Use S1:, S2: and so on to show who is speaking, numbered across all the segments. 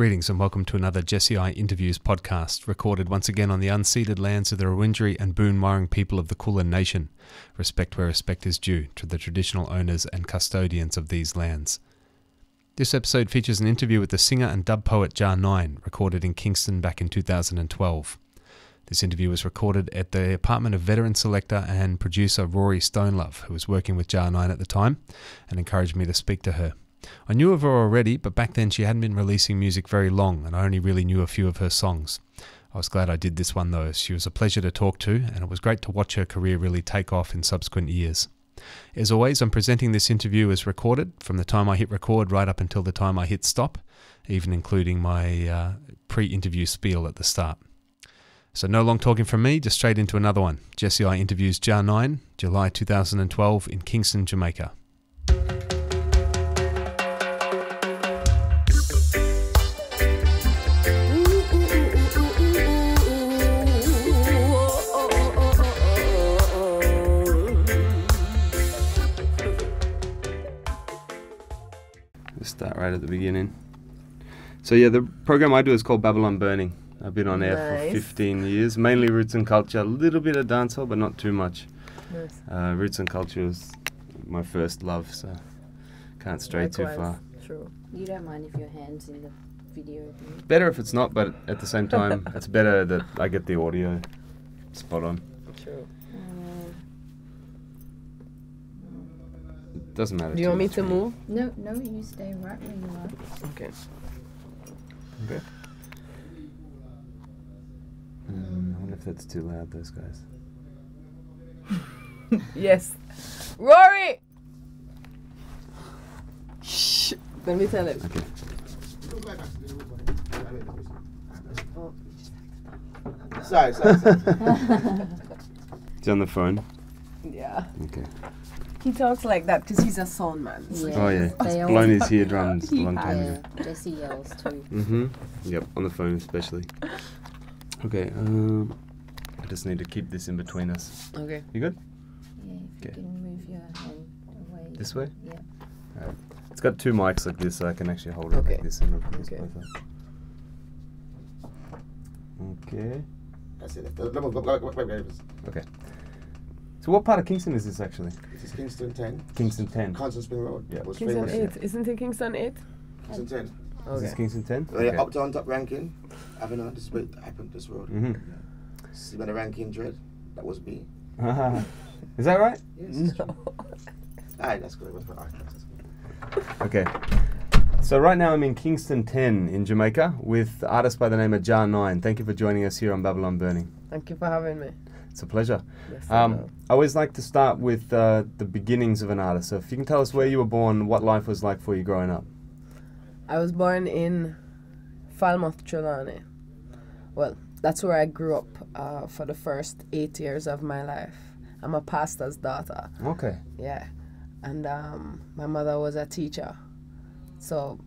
S1: Greetings and welcome to another Jah9 Interviews podcast, recorded once again on the unceded lands of the Wurundjeri and Boon Wurrung people of the Kulin Nation. Respect where respect is due to the traditional owners and custodians of these lands. This episode features an interview with the singer and dub poet Jah9, recorded in Kingston back in 2012. This interview was recorded at the apartment of veteran selector and producer Rory Stonelove, who was working with Jah9 at the time, and encouraged me to speak to her. I knew of her already, but back then she hadn't been releasing music very long, and I only really knew a few of her songs. I was glad I did this one though. She was a pleasure to talk to, and it was great to watch her career really take off in subsequent years. As always, I'm presenting this interview as recorded, from the time I hit record right up until the time I hit stop, even including my pre-interview spiel at the start. So no long talking from me, just straight into another one. Jah9 interviews Jah9, July 2012 in Kingston, Jamaica. Start right at the beginning. So yeah, the program I do is called Babylon Burning. I've been on air for 15 years, mainly roots and culture, a little bit of dancehall, but not too much. Nice. Roots and culture is my first love, so can't stray too far.
S2: True. You don't mind if your hand's in the video?
S1: Better if it's not, but at the same time, it's better that I get the audio spot on.
S2: True.
S1: Doesn't matter.
S3: Do you want me to move?
S2: No, you stay right where you are.
S3: Okay.
S1: Okay. I wonder if that's too loud, those guys.
S3: Yes. Rory! Shh. Let me tell him.
S1: Okay.
S4: Sorry.
S1: Is he on the phone?
S3: Yeah.
S1: Okay.
S3: He talks like that because he's a sound man. So.
S1: Oh yeah, he's blown his eardrums a long time ago.
S2: Jesse yells too.
S1: Yep, on the phone especially. Okay, I just need to keep this in between us.
S3: Okay.
S1: You good?
S2: Yeah, if you can move your hand away.
S1: This way?
S2: Yeah.
S1: Alright. It's got two mics like this, so I can actually hold it like this and look this both up. Okay.
S4: That's it.
S1: Okay. So what part of Kingston is this actually?
S4: This is Kingston 10.
S1: Kingston 10.
S4: Kingston Spring Road. Yeah. Was
S3: Kingston
S4: famous.
S3: 8. Isn't it Kingston 8?
S4: Kingston 10.
S1: Is this Kingston 10?
S4: Okay. Up down top ranking. Avenue. This is where it happened. This road. See when the ranking dread. That was me.
S1: Is that right?
S4: Yes.
S3: No.
S4: Alright, that's good. It was for art. That's good.
S1: Okay. So right now I'm in Kingston 10 in Jamaica with an artist by the name of Jah9. Thank you for joining us here on Babylon Burning.
S3: Thank you for having me.
S1: It's a pleasure.
S3: Yes,
S1: I always like to start with the beginnings of an artist. So if you can tell us where you were born, what life was like for you growing up.
S3: I was born in Falmouth, Trelawney. Well, that's where I grew up for the first 8 years of my life. I'm a pastor's daughter.
S1: Okay.
S3: Yeah. And my mother was a teacher. So,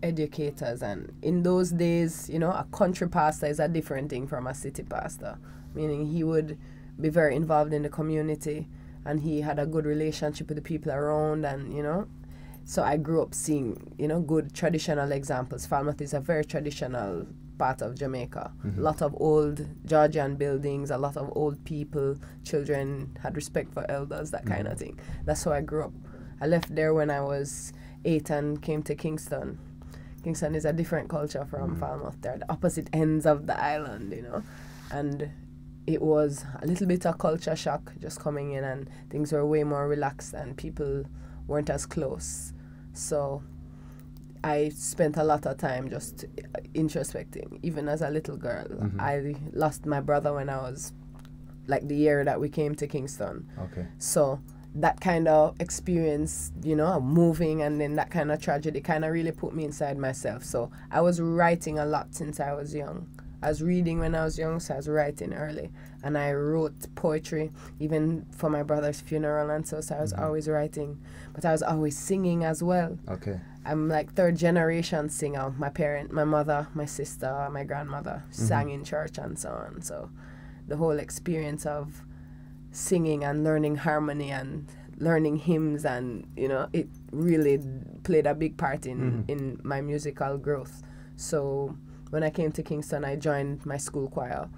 S3: educators. And in those days, a country pastor is a different thing from a city pastor. Meaning he would be very involved in the community and he had a good relationship with the people around and, so I grew up seeing, good traditional examples. Falmouth is a very traditional part of Jamaica. A lot of old Georgian buildings, a lot of old people, children had respect for elders, that kind of thing. That's how I grew up. I left there when I was 8 and came to Kingston. Kingston is a different culture from Falmouth. They're the opposite ends of the island, and it was a little bit of culture shock just coming in, and things were way more relaxed and people weren't as close. So I spent a lot of time just introspecting, even as a little girl. I lost my brother when I was like the year that we came to Kingston.
S1: Okay.
S3: So that kind of experience, moving and then that kind of tragedy kind of really put me inside myself. So I was writing a lot since I was young. I was reading when I was young, so I was writing early. And I wrote poetry, even for my brother's funeral and so I was always writing. But I was always singing as well.
S1: Okay.
S3: I'm like third generation singer. My mother, my sister, my grandmother sang in church and so on. So the whole experience of singing and learning harmony and learning hymns and, it really played a big part in my musical growth. So when I came to Kingston, I joined my school choir.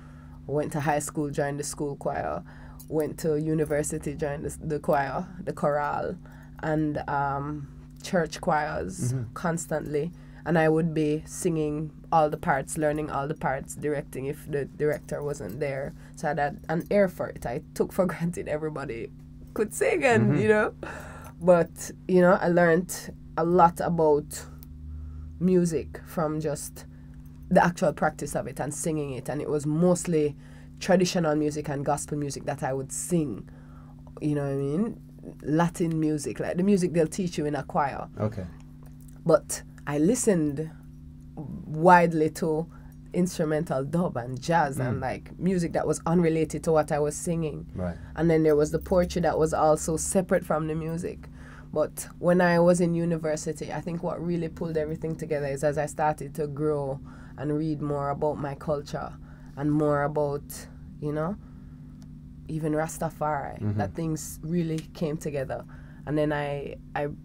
S3: Went to high school, joined the school choir. Went to university, joined the choir, the chorale, and church choirs constantly. And I would be singing all the parts, learning all the parts, directing if the director wasn't there. So I had an ear for it. I took for granted everybody could sing, and you know. But, you know, I learned a lot about music from just the actual practice of it and singing it. And it was mostly traditional music and gospel music that I would sing. You know what I mean? Latin music, like the music they'll teach you in a choir.
S1: Okay.
S3: But I listened widely to instrumental dub and jazz and like music that was unrelated to what I was singing.
S1: Right.
S3: And then there was the poetry that was also separate from the music. But when I was in university, I think what really pulled everything together is as I started to grow and read more about my culture and more about, you know, even Rastafari, that things really came together. And then I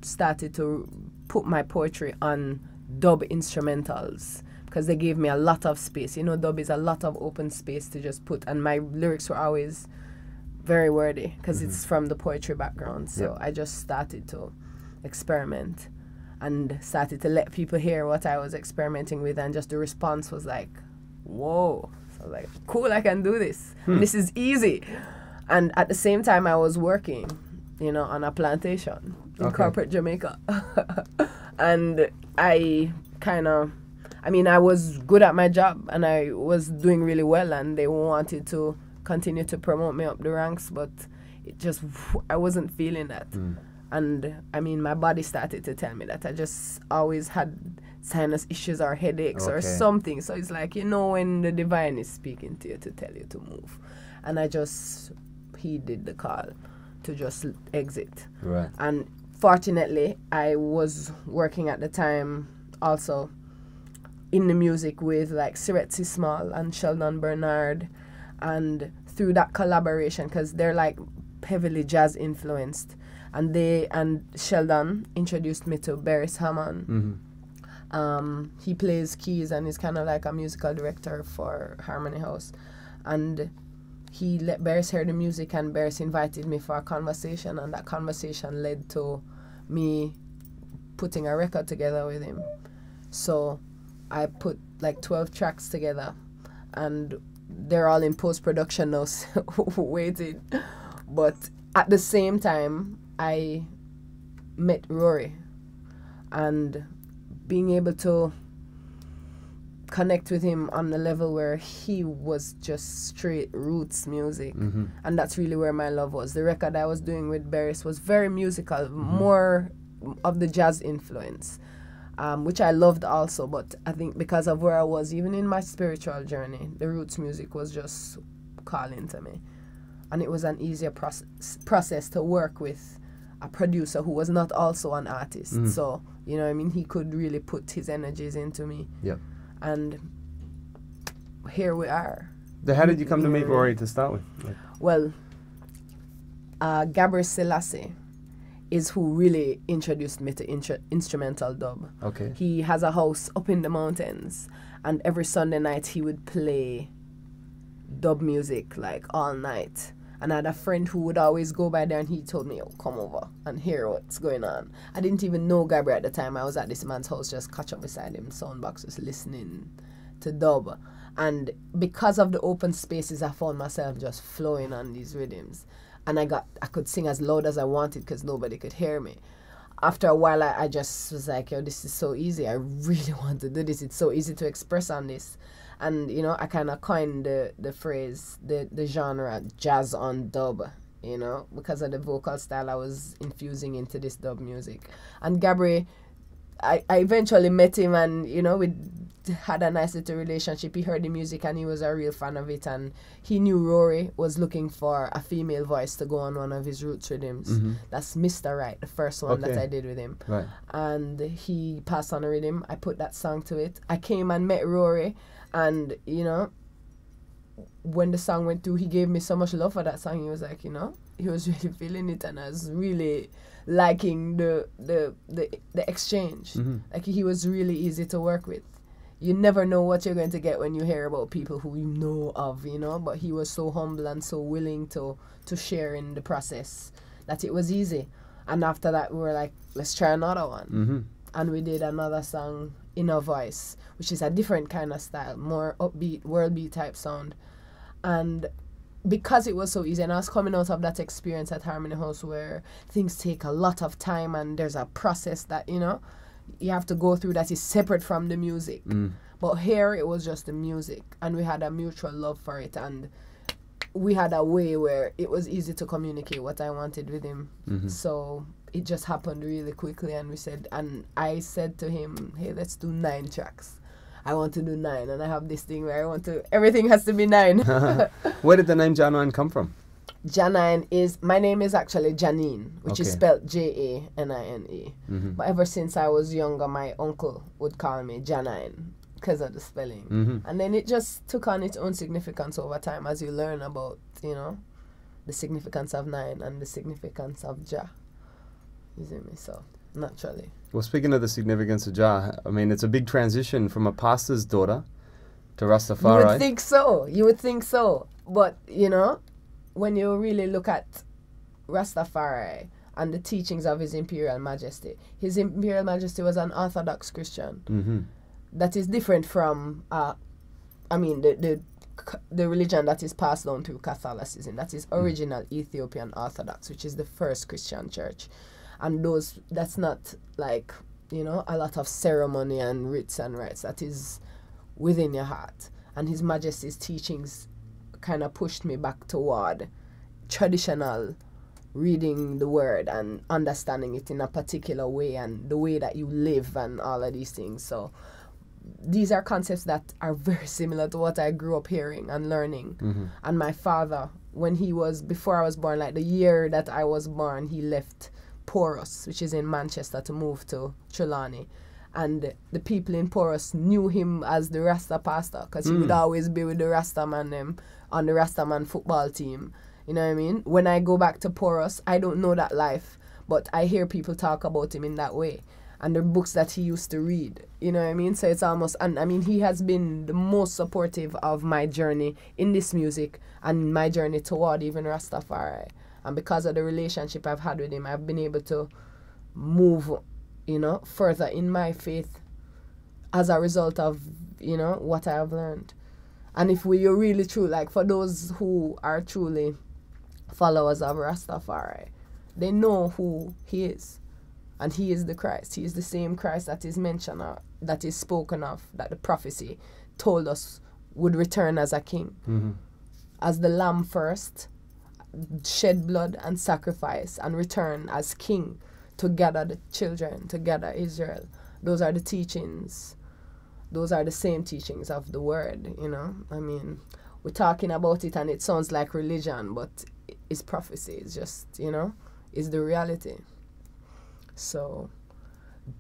S3: started to put my poetry on dub instrumentals because they gave me a lot of space. You know, dub is a lot of open space to just put, and my lyrics were always very wordy because it's from the poetry background. So I just started to experiment and started to let people hear what I was experimenting with, and just the response was like, whoa. So I was like, cool, I can do this. This is easy. And at the same time I was working, you know, on a plantation in corporate Jamaica. And I was good at my job and I was doing really well, and they wanted to continue to promote me up the ranks, but it just, I wasn't feeling that. And I mean, my body started to tell me that I just always had sinus issues or headaches or something. So it's like, you know, when the divine is speaking to you to tell you to move. And I just heeded the call to just exit.
S1: Right.
S3: And fortunately, I was working at the time also in the music with like Siretsi Small and Sheldon Bernard. And through that collaboration, because they're like heavily jazz influenced, and Sheldon introduced me to Barris Hammond. He plays keys and is kind of like a musical director for Harmony House, and he let Barris hear the music, and Barris invited me for a conversation, and that conversation led to me putting a record together with him. So I put like 12 tracks together, and they're all in post-production now, waiting. But at the same time, I met Rory, and being able to connect with him on the level where he was just straight roots music, and that's really where my love was. The record I was doing with Barris was very musical, more of the jazz influence, which I loved also, but I think because of where I was, even in my spiritual journey, the roots music was just calling to me. And it was an easier process to work with a producer who was not also an artist. So, you know what I mean, he could really put his energies into me. Yep. And here we are.
S1: So how did you come to meet Rory to start with? Like,
S3: well, Gabriel Selassie is who really introduced me to instrumental dub.
S1: Okay.
S3: He has a house up in the mountains, and every Sunday night he would play dub music like all night. And I had a friend who would always go by there, and he told me, oh, come over and hear what's going on. I didn't even know Gabriel at the time. I was at this man's house, just catch up beside him, soundbox, just listening to dub. And because of the open spaces, I found myself just flowing on these rhythms. And I could sing as loud as I wanted because nobody could hear me. After a while, I just was like, yo, this is so easy. I really want to do this. It's so easy to express on this. And, you know, I kind of coined the phrase, the genre, jazz on dub, you know, because of the vocal style I was infusing into this dub music. And Gabriel, I eventually met him, and, you know, we had a nice little relationship. He heard the music and he was a real fan of it, and he knew Rory was looking for a female voice to go on one of his roots rhythms. That's Mr. Right, the first one that I did with him. Right. And he passed on a rhythm. I put that song to it. I came and met Rory, and, you know, when the song went through, he gave me so much love for that song. He was like, you know, he was really feeling it, and I was really liking the exchange. Like, he was really easy to work with. you never know what you're going to get when you hear about people who you know of, you know. But he was so humble and so willing to share in the process that it was easy. And after that, we were like, let's try another one.
S1: Mm-hmm.
S3: And we did another song, Inner Voice, which is a different kind of style, more upbeat, world beat type sound. And because it was so easy, and I was coming out of that experience at Harmony House where things take a lot of time and there's a process that, you know, you have to go through that is separate from the music. But here it was just the music, and we had a mutual love for it, and we had a way where it was easy to communicate what I wanted with him. So it just happened really quickly, and I said to him, hey, let's do 9 tracks. I want to do 9, and I have this thing where everything has to be 9.
S1: Where did the name Jah9 come from?
S3: Jah9 my name is actually Jah9, which is spelled Janine. But ever since I was younger, my uncle would call me Jah9 because of the spelling. And then it just took on its own significance over time as you learn about, you know, the significance of 9 and the significance of Jah. You see me? So, naturally.
S1: Well, speaking of the significance of Jah, I mean, it's a big transition from a pastor's daughter to Rastafari.
S3: You would think so. You would think so. But, you know, when you really look at Rastafari and the teachings of His Imperial Majesty was an Orthodox Christian. That is different from, the religion that is passed down through Catholicism. That is original Ethiopian Orthodox, which is the first Christian church. And that's not like, you know, a lot of ceremony and rites and rites. That is within your heart. And His Majesty's teachings kind of pushed me back toward traditional reading the word and understanding it in a particular way, and the way that you live and all of these things. So these are concepts that are very similar to what I grew up hearing and learning. And my father, before I was born, like the year that I was born, he left Porus, which is in Manchester, to move to Trelawney. And the people in Porus knew him as the Rasta pastor, because he would always be with the Rasta man on the Rasta man football team. You know what I mean? When I go back to Porus, I don't know that life, but I hear people talk about him in that way. And the books that he used to read, you know what I mean? So it's almost, and I mean, he has been the most supportive of my journey in this music and my journey toward even Rastafari. And because of the relationship I've had with him, I've been able to move, you know, further in my faith as a result of, you know, what I have learned. And if you're really true, like for those who are truly followers of Rastafari, they know who he is. And he is the Christ. He is the same Christ that is mentioned, that is spoken of, that the prophecy told us would return as a king. As the lamb first, shed blood and sacrifice, and return as king to gather the children, to gather Israel. Those are the teachings. Those are the same teachings of the word, you know. I mean, we're talking about it and it sounds like religion, but it's prophecy. It's just, you know, it's the reality. So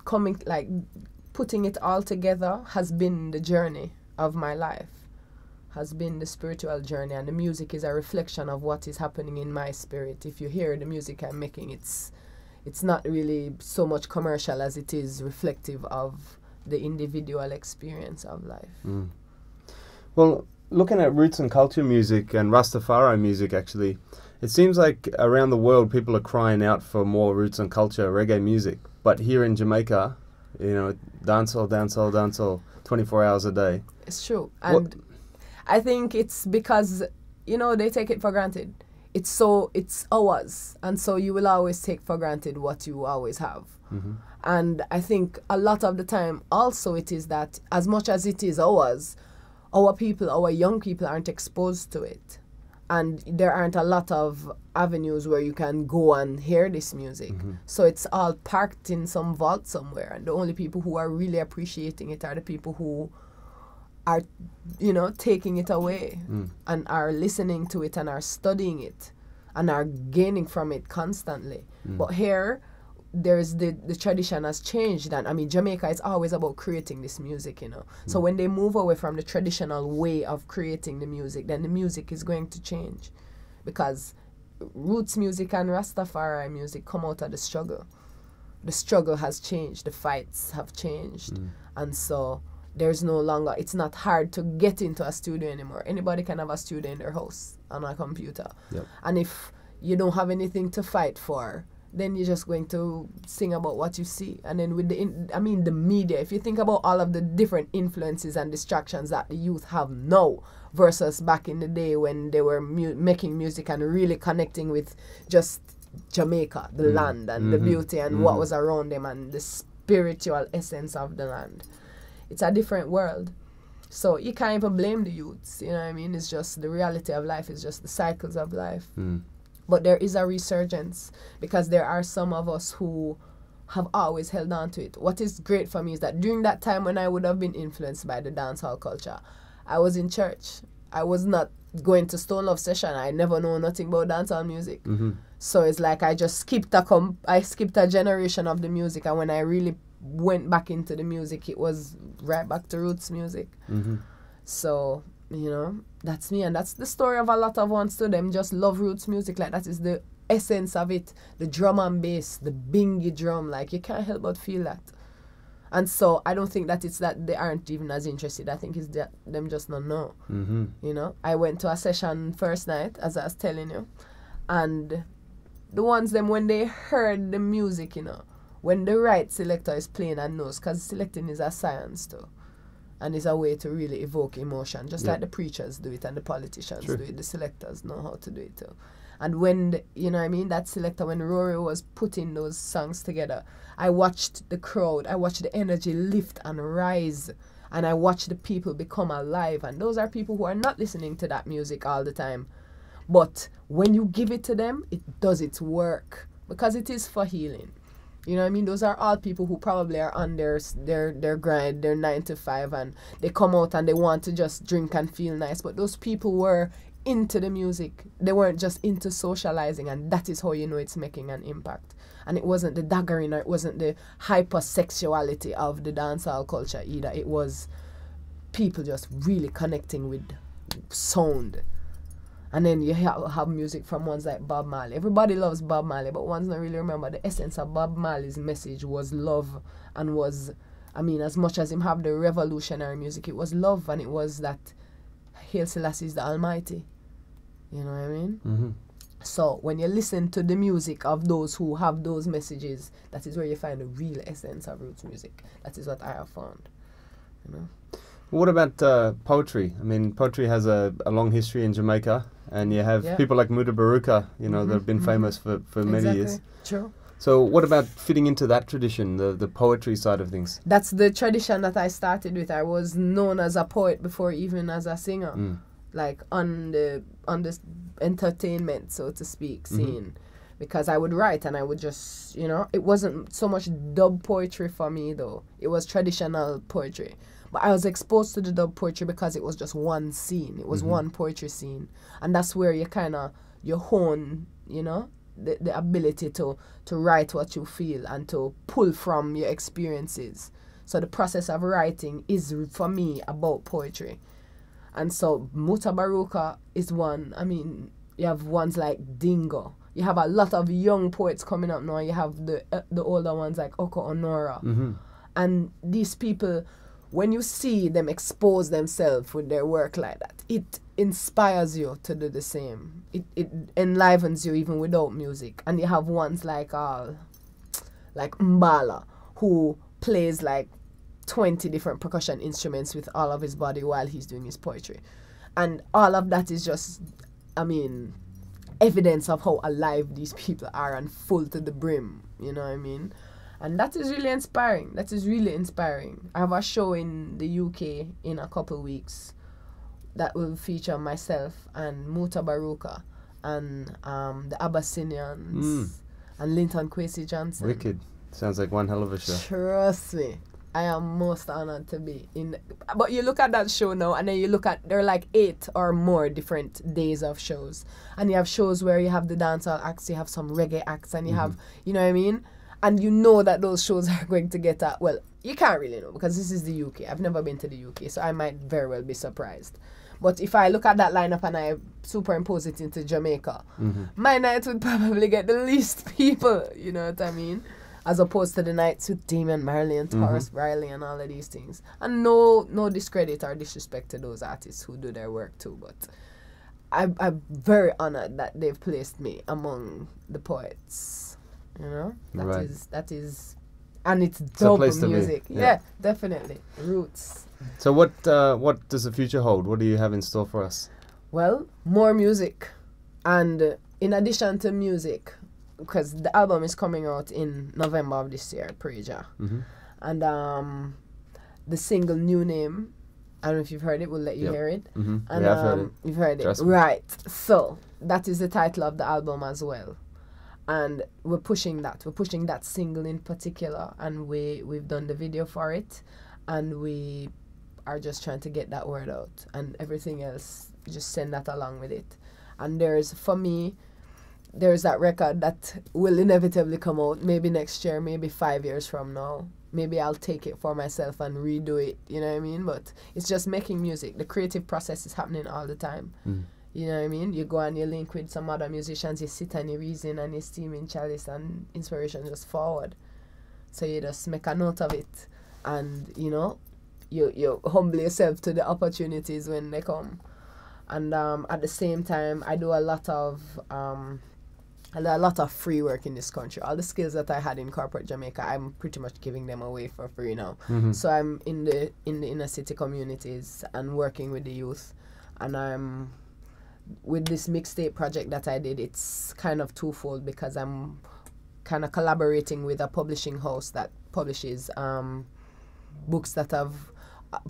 S3: putting it all together has been the journey of my life, has been the spiritual journey, and the music is a reflection of what is happening in my spirit. If you hear the music I'm making, it's not really so much commercial as it is reflective of the individual experience of life.
S1: Well, looking at roots and culture music and Rastafari music, actually, it seems like around the world people are crying out for more roots and culture reggae music. But here in Jamaica, you know, dancehall, 24 hours a day.
S3: It's true. And I think it's because, you know, they take it for granted. It's ours. And so you will always take for granted what you always have. And I think a lot of the time also it is that as much as it is ours, our young people aren't exposed to it. And there aren't a lot of avenues where you can go and hear this music. So it's all parked in some vault somewhere. And the only people who are really appreciating it are the people who are, you know, taking it away and are listening to it and are studying it and are gaining from it constantly. But here, there's the tradition has changed. And I mean, Jamaica is always about creating this music, you know. So when they move away from the traditional way of creating the music, then the music is going to change. Because roots music and Rastafari music come out of the struggle. The struggle has changed. The fights have changed. And so there's no longer, it's not hard to get into a studio anymore. Anybody can have a studio in their house on a computer.
S1: Yep.
S3: And if you don't have anything to fight for, then you're just going to sing about what you see. And then with the media, if you think about all of the different influences and distractions that the youth have now versus back in the day when they were making music and really connecting with just Jamaica, the land and the beauty and what was around them and the spiritual essence of the land. It's a different world. So you can't even blame the youths, you know what I mean? It's just the reality of life, it's just the cycles of life. But there is a resurgence because there are some of us who have always held on to it. What is great for me is that during that time when I would have been influenced by the dancehall culture, I was in church. I was not going to Stone Love session. I never know nothing about dancehall music. So it's like I just skipped a generation of the music, and when I really went back into the music, it was right back to roots music. So, you know, that's me, and that's the story of a lot of ones too. Them just love roots music. Like, that is the essence of it. The drum and bass, the bingy drum, like, you can't help but feel that. And so I don't think that it's that they aren't even as interested. I think it's that them just don't know. You know, I went to a session first night, as I was telling you, and the ones them, when they heard the music, you know, when the right selector is playing and knows, because selecting is a science too, and it's a way to really evoke emotion, just like the preachers do it and the politicians do it, the selectors know how to do it too. And when, you know what I mean, that selector, when Rory was putting those songs together, I watched the crowd, I watched the energy lift and rise, and I watched the people become alive. And those are people who are not listening to that music all the time. But when you give it to them, it does its work, because it is for healing. You know what I mean? Those are all people who probably are on their grind, their 9 to 5, and they come out and they want to just drink and feel nice. But those people were into the music. They weren't just into socializing, and that is how you know it's making an impact. And it wasn't the daggering, or it wasn't the hypersexuality of the dancehall culture either. It was people just really connecting with sound. And then you have music from ones like Bob Marley. Everybody loves Bob Marley, but ones don't really remember the essence of Bob Marley's message was love, and was, I mean, as much as him have the revolutionary music, it was love, and it was that Hail Selassie is the Almighty. You know what I mean? So when you listen to the music of those who have those messages, that is where you find the real essence of roots music. That is what I have found. You know.
S1: What about poetry? I mean, poetry has a long history in Jamaica, and you have people like Muda Baruka, you know, that have been famous for many years.
S3: True.
S1: So what about fitting into that tradition, the poetry side of things?
S3: That's the tradition that I started with. I was known as a poet before, even as a singer, like on the entertainment, so to speak, scene. Because I would write and I would just, you know, it wasn't so much dub poetry for me though. It was traditional poetry. But I was exposed to the dub poetry because it was just one scene. It was one poetry scene. And that's where you kind of, you hone, you know, the ability to write what you feel and to pull from your experiences. So the process of writing is, for me, about poetry. And so Muta Baruka is one. I mean, you have ones like Dingo. You have a lot of young poets coming up now. You have the older ones like Oko Onora. And these people, when you see them expose themselves with their work like that, it inspires you to do the same. It enlivens you even without music. And you have ones like Mbala, who plays like 20 different percussion instruments with all of his body while he's doing his poetry. And all of that is just, I mean, evidence of how alive these people are and full to the brim, you know what I mean? And that is really inspiring. That is really inspiring. I have a show in the UK in a couple weeks that will feature myself and Muta Baruka and the Abyssinians and Linton Kwesi Johnson.
S1: Wicked. Sounds like one hell of a show.
S3: Trust me. I am most honored to be in. But you look at that show now, and then you look at, there are like 8 or more different days of shows. And you have shows where you have the dancehall acts, you have some reggae acts, and you have, you know what I mean? And you know that those shows are going to get at, well, you can't really know because this is the UK. I've never been to the UK, so I might very well be surprised. But if I look at that lineup and I superimpose it into Jamaica, my night would probably get the least people, you know what I mean? as opposed to the nights with Damian Marley and Taurus Riley and all of these things. And no discredit or disrespect to those artists who do their work too, but I'm very honored that they've placed me among the poets. You know, that is, and it's dope music. Yeah, definitely roots.
S1: So what does the future hold? What do you have in store for us?
S3: Well, more music, and in addition to music, because the album is coming out in November of this year, Pray Jah. And the single New Name, I don't know if you've heard it, we'll let you hear it. And
S1: I've heard it.
S3: You've heard it, right. So that is the title of the album as well. And we're pushing that single in particular, and we've done the video for it, and we are just trying to get that word out, and everything else, just send that along with it. And there's that record that will inevitably come out, maybe next year, maybe 5 years from now. Maybe I'll take it for myself and redo it, you know what I mean? But it's just making music. The creative process is happening all the time. You know what I mean? You go and you link with some other musicians, you sit and you reason and you steam in chalice, and inspiration just forward. So you just make a note of it, and you know, you humble yourself to the opportunities when they come. And at the same time, I do a lot of free work in this country. All the skills that I had in corporate Jamaica, I'm pretty much giving them away for free now. So I'm in the inner city communities and working with the youth, and I'm with this mixtape project that I did. It's kind of twofold, because I'm kind of collaborating with a publishing house that publishes books that have,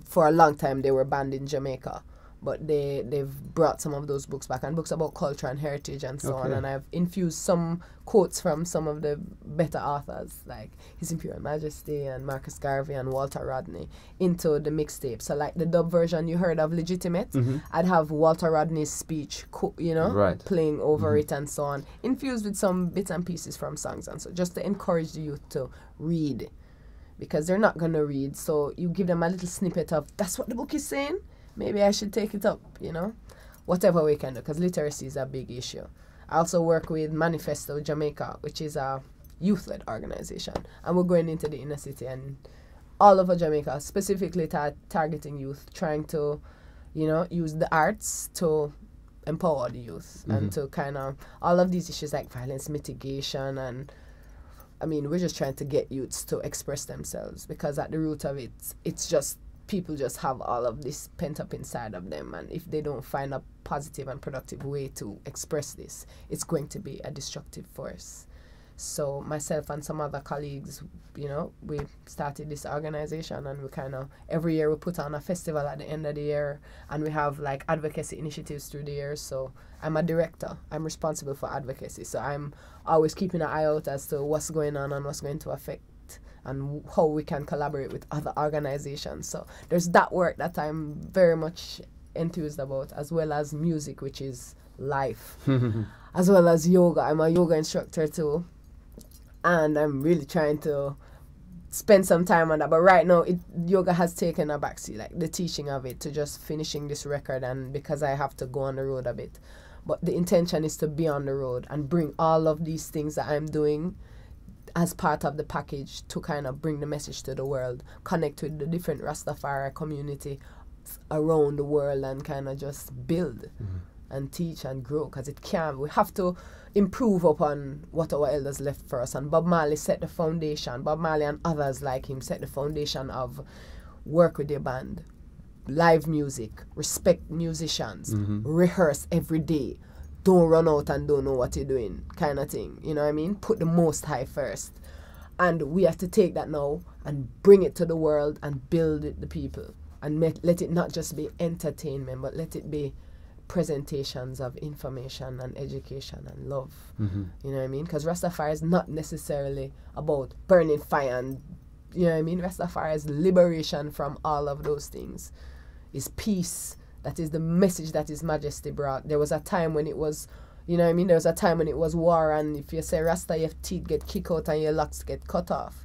S3: for a long time, they were banned in Jamaica, but they've brought some of those books back, and books about culture and heritage and so on. And I've infused some quotes from some of the better authors, like His Imperial Majesty and Marcus Garvey and Walter Rodney, into the mixtape. So like the dub version you heard of Legitimate, I'd have Walter Rodney's speech, playing over it and so on, infused with some bits and pieces from songs, and so just to encourage the youth to read, because they're not going to read. So you give them a little snippet of, that's what the book is saying, maybe I should take it up, you know, whatever we can do, because literacy is a big issue. I also work with Manifesto Jamaica, which is a youth-led organization, and we're going into the inner city and all over Jamaica, specifically targeting youth, trying to, you know, use the arts to empower the youth and to kind of, all of these issues like violence mitigation, and I mean, we're just trying to get youths to express themselves, because at the root of it, it's just people just have all of this pent up inside of them, and if they don't find a positive and productive way to express this, it's going to be a destructive force. So myself and some other colleagues, you know, we started this organization, and we kind of, every year we put on a festival at the end of the year, and we have like advocacy initiatives through the year. So I'm a director, I'm responsible for advocacy, so I'm always keeping an eye out as to what's going on and what's going to affect and how we can collaborate with other organizations. So there's that work that I'm very much enthused about, as well as music, which is life, as well as yoga. I'm a yoga instructor too, and I'm really trying to spend some time on that. But right now, yoga has taken a backseat, like the teaching of it, to just finishing this record, and because I have to go on the road a bit. But the intention is to be on the road and bring all of these things that I'm doing as part of the package to kind of bring the message to the world, connect with the different Rastafari community around the world, and kind of just build and teach and grow, because we have to improve upon what our elders left for us. And Bob Marley set the foundation. Bob Marley and others like him set the foundation of work with your band, live music, respect musicians, rehearse every day, don't run out and don't know what you're doing, kind of thing. You know what I mean? Put the Most High first. And we have to take that now and bring it to the world and build it, the people. And let it not just be entertainment, but let it be presentations of information and education and love. You know what I mean? Because Rastafari is not necessarily about burning fire and, you know what I mean? Rastafari is liberation from all of those things. It's peace. That is the message that His Majesty brought. There was a time when it was, you know what I mean? There was a time when it was war, and if you say Rasta, your teeth get kicked out and your locks get cut off.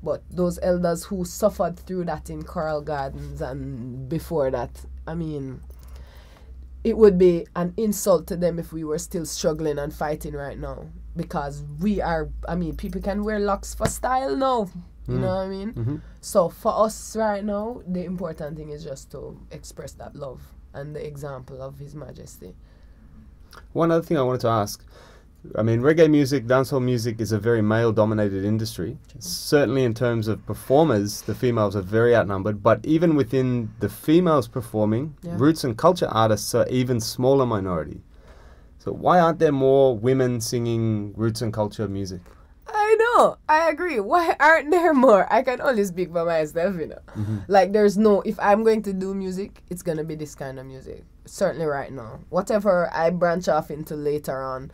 S3: But those elders who suffered through that in Coral Gardens and before that, I mean, it would be an insult to them if we were still struggling and fighting right now. because we are, I mean, people can wear locks for style now. You know what I mean? So for us right now, the important thing is just to express that love and the example of His Majesty.
S1: One other thing I wanted to ask, I mean, reggae music, dancehall music is a very male-dominated industry. Certainly in terms of performers, the females are very outnumbered, but even within the females performing, roots and culture artists are even smaller minority. So why aren't there more women singing roots and culture music?
S3: I know, I agree. Why aren't there more? I can only speak for myself, you know. Like, there's no, if I'm going to do music, it's going to be this kind of music. Certainly right now. Whatever I branch off into later on,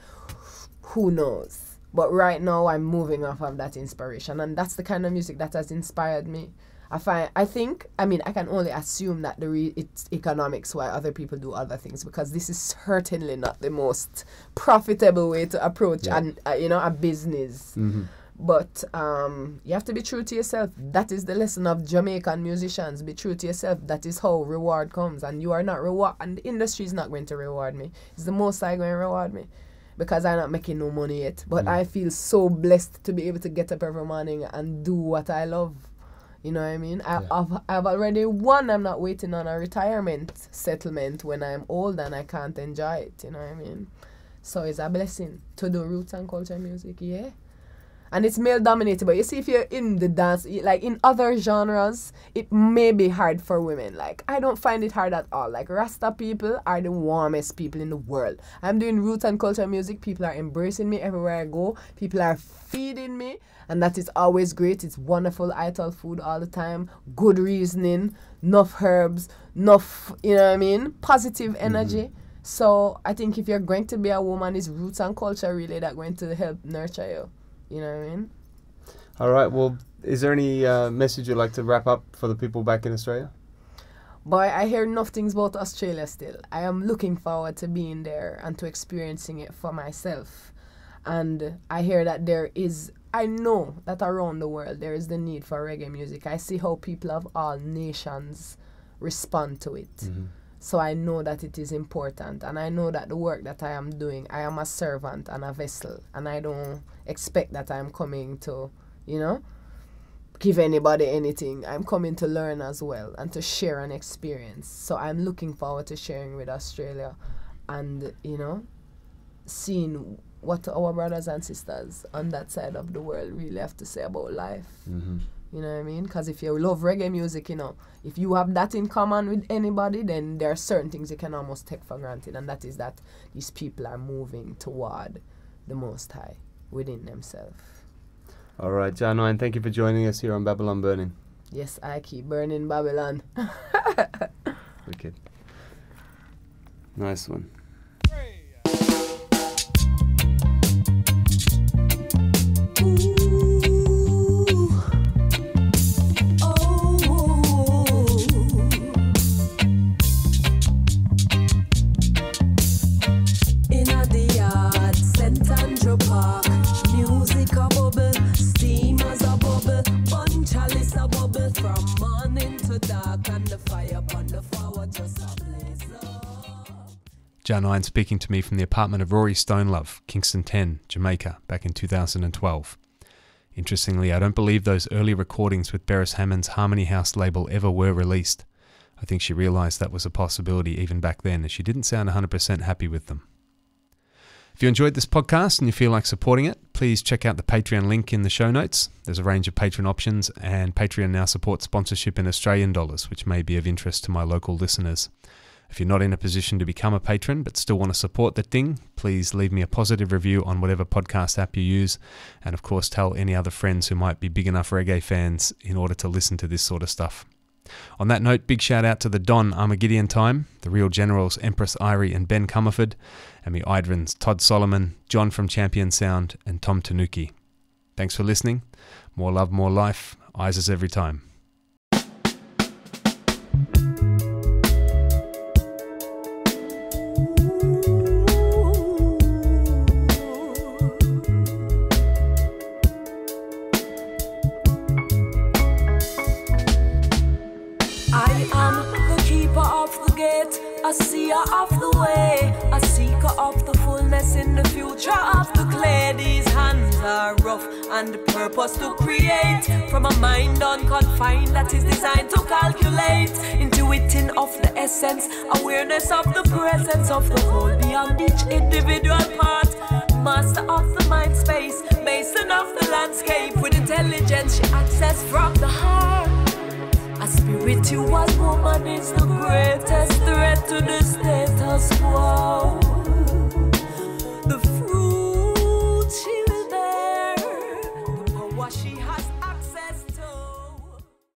S3: who knows? But right now, I'm moving off of that inspiration. And that's the kind of music that has inspired me. I think, I mean, I can only assume that it's economics why other people do other things, because this is certainly not the most profitable way to approach a business. But you have to be true to yourself. That is the lesson of Jamaican musicians. Be true to yourself. That is how reward comes. And you are not and the industry is not going to reward me. It's the Most High going to reward me, because I'm not making no money yet. But I feel so blessed to be able to get up every morning and do what I love. You know what I mean? I've already won. I'm not waiting on a retirement settlement when I'm old and I can't enjoy it. You know what I mean? So it's a blessing to do roots and culture music, yeah. And it's male dominated, but you see, if you're in the dance, like in other genres, it may be hard for women. Like, I don't find it hard at all. Like, Rasta people are the warmest people in the world. I'm doing roots and culture music. People are embracing me everywhere I go. People are feeding me, and that is always great. It's wonderful. I tell food all the time. Good reasoning, enough herbs, enough, you know what I mean? Positive energy. So I think if you're going to be a woman, it's roots and culture really that going to help nurture you. You know what I mean?
S1: All right. Well, is there any message you'd like to wrap up for the people back in Australia?
S3: Boy, I hear enough things about Australia still. I am looking forward to being there and to experiencing it for myself. And I hear that I know that around the world there is the need for reggae music. I see how people of all nations respond to it. So I know that it is important, and I know that the work that I am doing, I am a servant and a vessel, and I don't expect that I'm coming to, you know, give anybody anything. I'm coming to learn as well and to share an experience. So I'm looking forward to sharing with Australia and, you know, seeing what our brothers and sisters on that side of the world really have to say about life. You know what I mean? Because if you love reggae music, you know, if you have that in common with anybody, then there are certain things you can almost take for granted, and that is that these people are moving toward the Most High within themselves.
S1: All right, Jah9, thank you for joining us here on Babylon Burning.
S3: Yes, I keep burning Babylon.
S1: Wicked. Nice one. Jah9 speaking to me from the apartment of Rory Stonelove, Kingston 10, Jamaica, back in 2012. Interestingly, I don't believe those early recordings with Beres Hammond's Harmony House label ever were released. I think she realised that was a possibility even back then, as she didn't sound 100% happy with them. If you enjoyed this podcast and you feel like supporting it, please check out the Patreon link in the show notes. There's a range of Patreon options, and Patreon now supports sponsorship in Australian dollars, which may be of interest to my local listeners. If you're not in a position to become a patron but still want to support the thing, please leave me a positive review on whatever podcast app you use, and of course tell any other friends who might be big enough reggae fans in order to listen to this sort of stuff. On that note, big shout out to the Don Armageddon Time, the Real Generals Empress Irie and Ben Comerford, and me Idrins Todd Solomon, John from Champion Sound, and Tom Tanuki. Thanks for listening. More love, more life. Eyes every time.
S5: I am the keeper of the gate, a seer of the way, a seeker of the fullness in the future of the clay. These hands are rough and the purpose to create from a mind unconfined that is designed to calculate, intuiting of the essence, awareness of the presence of the whole beyond each individual part. Master of the mind space, mason of the landscape, with intelligence she access from the heart. A spiritual woman is the greatest threat to the status quo.